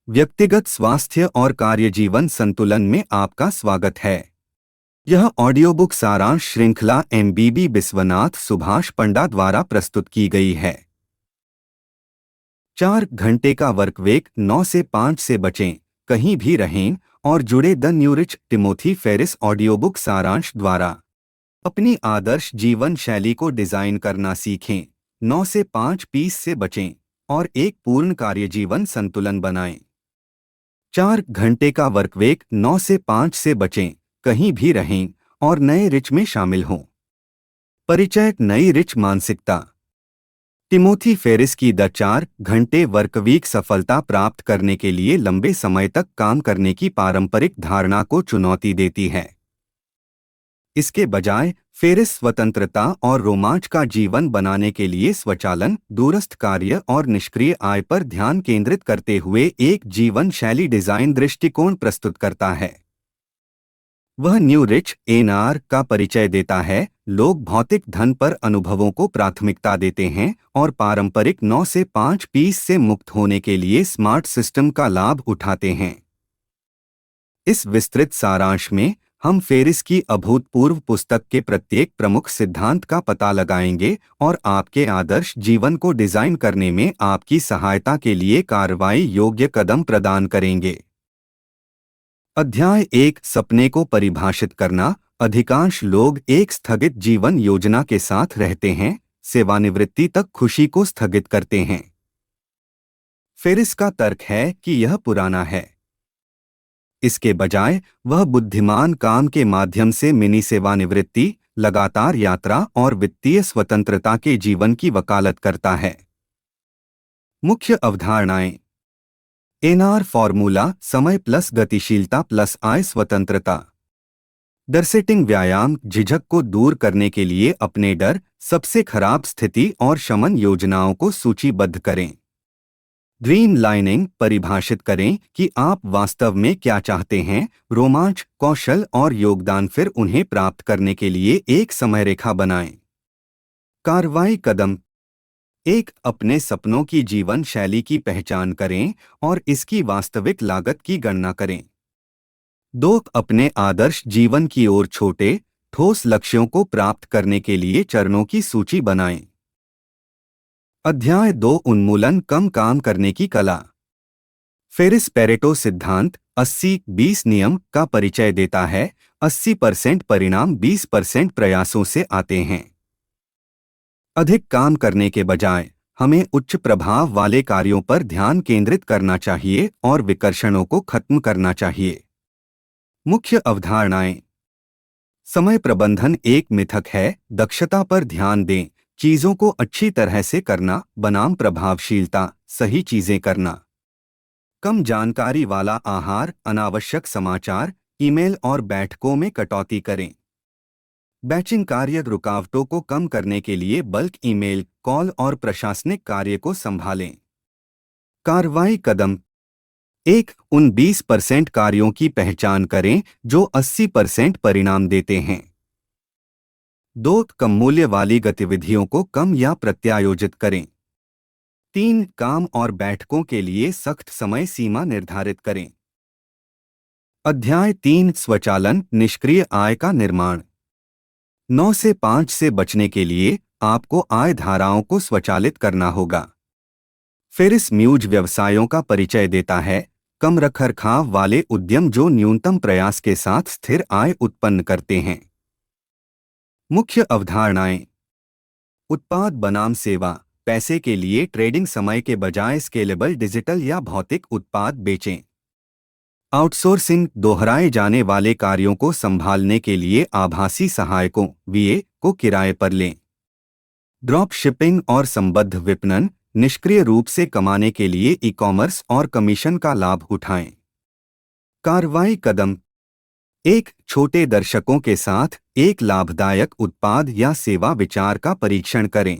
व्यक्तिगत स्वास्थ्य और कार्य जीवन संतुलन में आपका स्वागत है। यह ऑडियो बुक सारांश श्रृंखला एमबीबी विश्वनाथ सुभाष पंडा द्वारा प्रस्तुत की गई है। 4 घंटे का वर्कवीक 9 से 5 से बचें, कहीं भी रहें और जुड़े the new rich Timothy Ferriss audio book सारांश द्वारा अपनी आदर्श जीवन शैली को डिजाइन करना सीखें। 9 से 5 पीस से बचें और एक पूर्ण कार्य जीवन संतुलन बनाएं। 4 घंटे का वर्कवीक 9 से 5 से बचें, कहीं भी रहें और नए रिच में शामिल हों। परिचय: नई रिच मानसिकता। टिमोथी फेरिस की द 4 घंटे वर्कवीक सफलता प्राप्त करने के लिए लंबे समय तक काम करने की पारंपरिक धारणा को चुनौती देती है। इसके बजाय फेरिस स्वतंत्रता और रोमांच का जीवन बनाने के लिए स्वचालन, दूरस्थ कार्य और निष्क्रिय आय पर ध्यान केंद्रित करते हुए एक जीवन शैली डिजाइन दृष्टिकोण प्रस्तुत करता है। वह न्यू रिच एनआर का परिचय देता है। लोग भौतिक धन पर अनुभवों को प्राथमिकता देते हैं और पारंपरिक 9 से 5 पीस से मुक्त होने के लिए स्मार्ट सिस्टम का लाभ उठाते हैं। इस विस्तृत सारांश में हम फेरिस की अभूतपूर्व पुस्तक के प्रत्येक प्रमुख सिद्धांत का पता लगाएंगे और आपके आदर्श जीवन को डिजाइन करने में आपकी सहायता के लिए कार्रवाई योग्य कदम प्रदान करेंगे। अध्याय 1: सपने को परिभाषित करना। अधिकांश लोग एक स्थगित जीवन योजना के साथ रहते हैं, सेवानिवृत्ति तक खुशी को स्थगित करते हैं। फेरिस का तर्क है कि यह पुराना है। इसके बजाय वह बुद्धिमान काम के माध्यम से मिनी सेवानिवृत्ति, लगातार यात्रा और वित्तीय स्वतंत्रता के जीवन की वकालत करता है। मुख्य अवधारणाएं: एनआर फॉर्मूला, समय प्लस गतिशीलता प्लस आय स्वतंत्रता। डरसेटिंग व्यायाम: झिझक को दूर करने के लिए अपने डर, सबसे खराब स्थिति और शमन योजनाओं को सूचीबद्ध करें। ड्रीम लाइनिंग: परिभाषित करें कि आप वास्तव में क्या चाहते हैं, रोमांच, कौशल और योगदान, फिर उन्हें प्राप्त करने के लिए एक समयरेखा बनाएं। कार्रवाई कदम: 1. अपने सपनों की जीवन शैली की पहचान करें और इसकी वास्तविक लागत की गणना करें। 2. अपने आदर्श जीवन की ओर छोटे, ठोस लक्ष्यों को प्राप्त करने के लिए चरणों की सूची बनाएं। अध्याय 2: उन्मूलन, कम काम करने की कला। फेरिस पेरेटो सिद्धांत 80-20 नियम का परिचय देता है। 80% परिणाम 20% प्रयासों से आते हैं। अधिक काम करने के बजाय हमें उच्च प्रभाव वाले कार्यों पर ध्यान केंद्रित करना चाहिए और विकर्षणों को खत्म करना चाहिए। मुख्य अवधारणाएं: समय प्रबंधन एक मिथक है। दक्षता पर ध्यान दें, चीजों को अच्छी तरह से करना बनाम प्रभावशीलता, सही चीजें करना। कम जानकारी वाला आहार, अनावश्यक समाचार, ईमेल और बैठकों में कटौती करें। बैचिंग कार्य रुकावटों को कम करने के लिए बल्क ईमेल, कॉल और प्रशासनिक कार्य को संभालें। कार्रवाई कदम: 1. उन 20% कार्यों की पहचान करें जो 80% परिणाम देते हैं। 2. कम मूल्य वाली गतिविधियों को कम या प्रत्यायोजित करें। 3. काम और बैठकों के लिए सख्त समय सीमा निर्धारित करें। अध्याय 3: स्वचालन, निष्क्रिय आय का निर्माण। 9 से 5 से बचने के लिए आपको आय धाराओं को स्वचालित करना होगा। फेरिस म्यूज व्यवसायों का परिचय देता है। कम रखरखाव वाले उद्यम जो न्यूनतम प्रयास के साथ स्थिर आय उत्पन्न करते हैं। मुख्य अवधारणाएं: उत्पाद बनाम सेवा, पैसे के लिए ट्रेडिंग, समय के बजाय स्केलेबल डिजिटल या भौतिक उत्पाद बेचें। आउटसोर्सिंग, दोहराए जाने वाले कार्यों को संभालने के लिए आभासी सहायकों वीए को किराए पर लें। ड्रॉप शिपिंग और संबद्ध विपणन, निष्क्रिय रूप से कमाने के लिए ई कॉमर्स और कमीशन का लाभ उठाएं। कार्रवाई कदम: 1. छोटे दर्शकों के साथ एक लाभदायक उत्पाद या सेवा विचार का परीक्षण करें।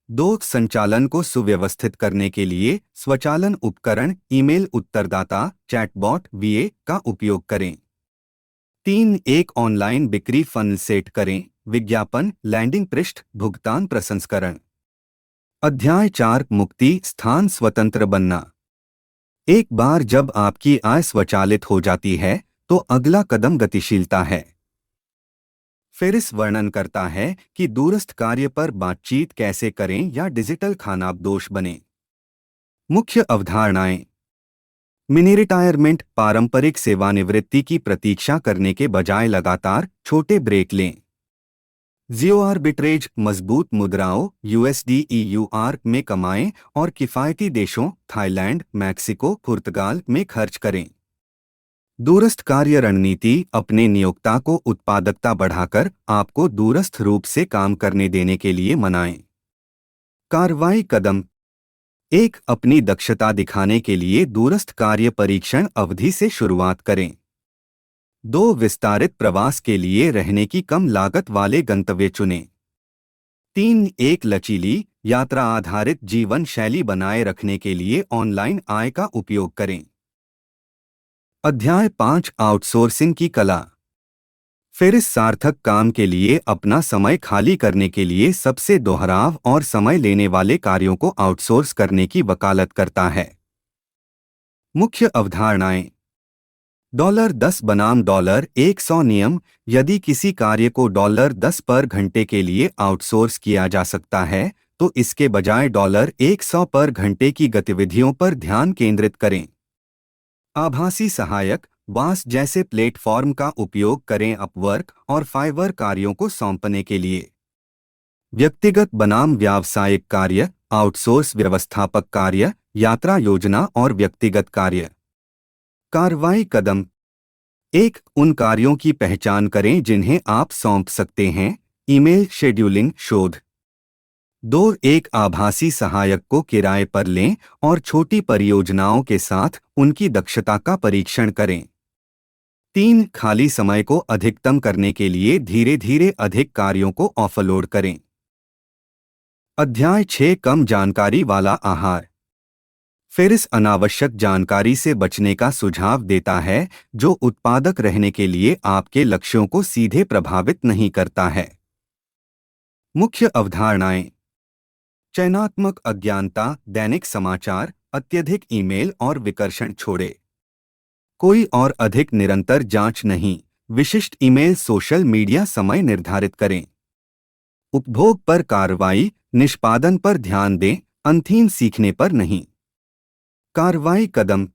2. संचालन को सुव्यवस्थित करने के लिए स्वचालन उपकरण, ईमेल उत्तरदाता, चैटबॉट वीए का उपयोग करें। 3. एक ऑनलाइन बिक्री फनल सेट करें, विज्ञापन, लैंडिंग पृष्ठ, भुगतान प्रसंस्करण। अध्याय 4: मुक्ति, स्थान स्वतंत्र बनना। एक बार जब आपकी आय स्वचालित हो जाती है तो अगला कदम गतिशीलता है। फेरिस वर्णन करता है कि दूरस्थ कार्य पर बातचीत कैसे करें या डिजिटल खानाबदोश बने। मुख्य अवधारणाएं। मिनी रिटायरमेंट पारंपरिक सेवानिवृत्ति की प्रतीक्षा करने के बजाय लगातार छोटे ब्रेक लें। जियो आर्बिट्रेज मजबूत मुद्राओं यूएसडी में कमाएं और किफायती देशों थाईलैंड, मैक्सिको, पुर्तगाल में खर्च करें। दूरस्थ कार्य रणनीति अपने नियोक्ता को उत्पादकता बढ़ाकर आपको दूरस्थ रूप से काम करने देने के लिए मनाएं। कार्रवाई कदम। एक, अपनी दक्षता दिखाने के लिए दूरस्थ कार्य परीक्षण अवधि से शुरुआत करें। 2, विस्तारित प्रवास के लिए रहने की कम लागत वाले गंतव्य चुनें। 3, एक लचीली यात्रा आधारित जीवन शैली बनाए रखने के लिए ऑनलाइन आय का उपयोग करें। अध्याय 5, आउटसोर्सिंग की कला। फिर इस सार्थक काम के लिए अपना समय खाली करने के लिए सबसे दोहराव और समय लेने वाले कार्यों को आउटसोर्स करने की वकालत करता है। मुख्य अवधारणाएं। $10 बनाम $100 नियम। यदि किसी कार्य को $10 पर घंटे के लिए आउटसोर्स किया जा सकता है तो इसके बजाय $100 पर घंटे की गतिविधियों पर ध्यान केंद्रित करें। आभासी सहायक वास जैसे प्लेटफॉर्म का उपयोग करें अपवर्क और फाइवर कार्यों को सौंपने के लिए। व्यक्तिगत बनाम व्यावसायिक कार्य आउटसोर्स व्यवस्थापक कार्य, यात्रा योजना और व्यक्तिगत कार्य। कार्रवाई कदम। 1, उन कार्यों की पहचान करें जिन्हें आप सौंप सकते हैं। ईमेल शेड्यूलिंग शोध। 2, एक आभासी सहायक को किराए पर लें और छोटी परियोजनाओं के साथ उनकी दक्षता का परीक्षण करें। 3, खाली समय को अधिकतम करने के लिए धीरे धीरे अधिक कार्यों को ऑफलोड करें। अध्याय 6, कम जानकारी वाला आहार। फिर इस अनावश्यक जानकारी से बचने का सुझाव देता है जो उत्पादक रहने के लिए आपके लक्ष्यों को सीधे प्रभावित नहीं करता है। मुख्य अवधारणाएं। चयनात्मक अज्ञानता दैनिक समाचार, अत्यधिक ईमेल और विकर्षण छोड़े। कोई और अधिक निरंतर जांच नहीं। विशिष्ट ईमेल सोशल मीडिया समय निर्धारित करें। उपभोग पर कार्रवाई, निष्पादन पर ध्यान दें, अंतिम सीखने पर नहीं। कार्रवाई कदम।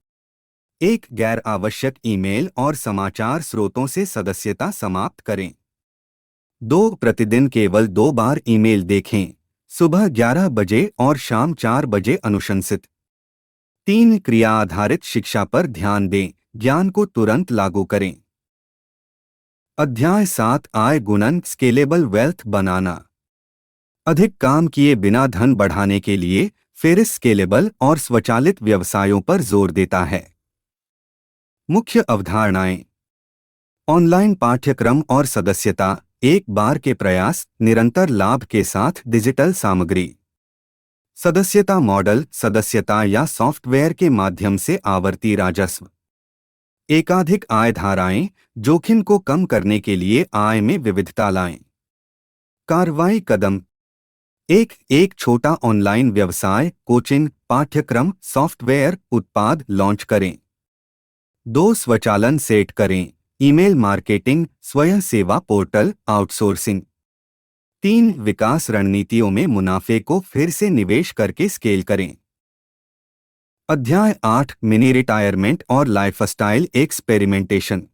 1, गैर आवश्यक ईमेल और समाचार स्रोतों से सदस्यता समाप्त करें। 2, प्रतिदिन केवल 2 बार ईमेल देखें, सुबह 11 बजे और शाम 4 बजे अनुशंसित। 3, क्रिया आधारित शिक्षा पर ध्यान दें, ज्ञान को तुरंत लागू करें। अध्याय 7, आय गुणन स्केलेबल वेल्थ बनाना। अधिक काम किए बिना धन बढ़ाने के लिए फेरिस स्केलेबल और स्वचालित व्यवसायों पर जोर देता है। मुख्य अवधारणाएं। ऑनलाइन पाठ्यक्रम और सदस्यता, एक बार के प्रयास, निरंतर लाभ के साथ डिजिटल सामग्री। सदस्यता मॉडल, सदस्यता या सॉफ्टवेयर के माध्यम से आवर्ती राजस्व। एकाधिक आय धाराएं, जोखिम को कम करने के लिए आय में विविधता लाएं। कार्रवाई कदम। 1, एक छोटा ऑनलाइन व्यवसाय, कोचिंग, पाठ्यक्रम, सॉफ्टवेयर उत्पाद लॉन्च करें। 2, स्वचालन सेट करें, ईमेल मार्केटिंग, स्वयं सेवा पोर्टल, आउटसोर्सिंग। 3, विकास रणनीतियों में मुनाफे को फिर से निवेश करके स्केल करें। अध्याय 8, मिनी रिटायरमेंट और लाइफस्टाइल एक्सपेरिमेंटेशन।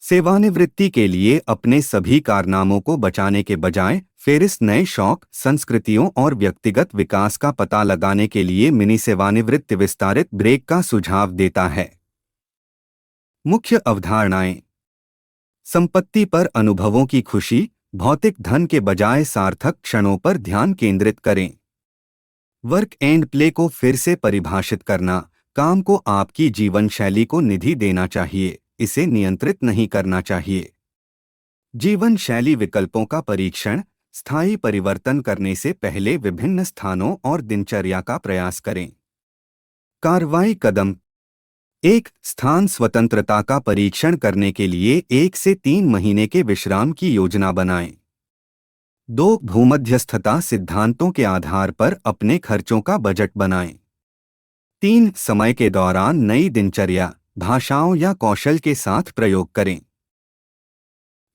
सेवानिवृत्ति के लिए अपने सभी कारनामों को बचाने के बजाय फेरिस नए शौक, संस्कृतियों और व्यक्तिगत विकास का पता लगाने के लिए मिनी सेवानिवृत्ति विस्तारित ब्रेक का सुझाव देता है। मुख्य अवधारणाएं। संपत्ति पर अनुभवों की खुशी, भौतिक धन के बजाय सार्थक क्षणों पर ध्यान केंद्रित करें। वर्क एंड प्ले को फिर से परिभाषित करना, काम को आपकी जीवन शैली को निधि देना चाहिए, इसे नियंत्रित नहीं करना चाहिए। जीवन शैली विकल्पों का परीक्षण, स्थायी परिवर्तन करने से पहले विभिन्न स्थानों और दिनचर्या का प्रयास करें। कार्रवाई कदम। 1, स्थान स्वतंत्रता का परीक्षण करने के लिए 1 से 3 महीने के विश्राम की योजना बनाएं। 2, भूमध्यस्थता सिद्धांतों के आधार पर अपने खर्चों का बजट बनाएं। 3 समय के दौरान नई दिनचर्या, भाषाओं या कौशल के साथ प्रयोग करें।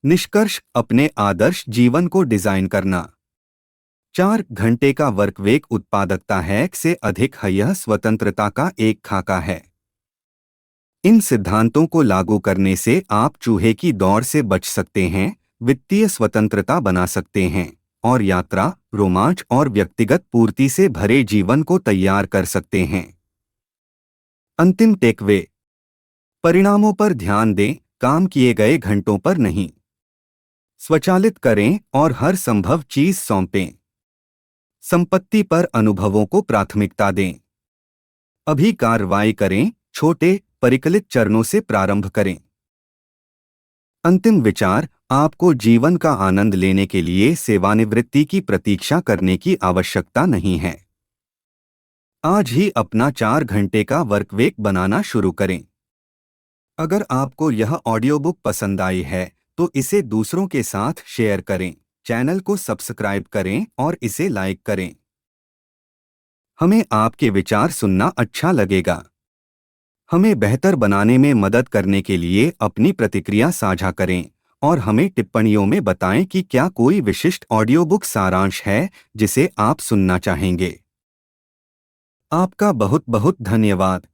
निष्कर्ष, अपने आदर्श जीवन को डिजाइन करना। 4 घंटे का वर्क वीक उत्पादकता हैक से अधिक है, यह स्वतंत्रता का एक खाका है। इन सिद्धांतों को लागू करने से आप चूहे की दौड़ से बच सकते हैं, वित्तीय स्वतंत्रता बना सकते हैं और यात्रा, रोमांच और व्यक्तिगत पूर्ति से भरे जीवन को तैयार कर सकते हैं। अंतिम टेकवे, परिणामों पर ध्यान दें, काम किए गए घंटों पर नहीं। स्वचालित करें और हर संभव चीज सौंपें। संपत्ति पर अनुभवों को प्राथमिकता दें। अभी कार्रवाई करें, छोटे परिकलित चरणों से प्रारंभ करें। अंतिम विचार, आपको जीवन का आनंद लेने के लिए सेवानिवृत्ति की प्रतीक्षा करने की आवश्यकता नहीं है। आज ही अपना 4 घंटे का वर्क वीक बनाना शुरू करें। अगर आपको यह ऑडियो बुक पसंद आई है तो इसे दूसरों के साथ शेयर करें, चैनल को सब्सक्राइब करें और इसे लाइक करें। हमें आपके विचार सुनना अच्छा लगेगा। हमें बेहतर बनाने में मदद करने के लिए अपनी प्रतिक्रिया साझा करें और हमें टिप्पणियों में बताएं कि क्या कोई विशिष्ट ऑडियो बुक सारांश है जिसे आप सुनना चाहेंगे। आपका बहुत बहुत धन्यवाद।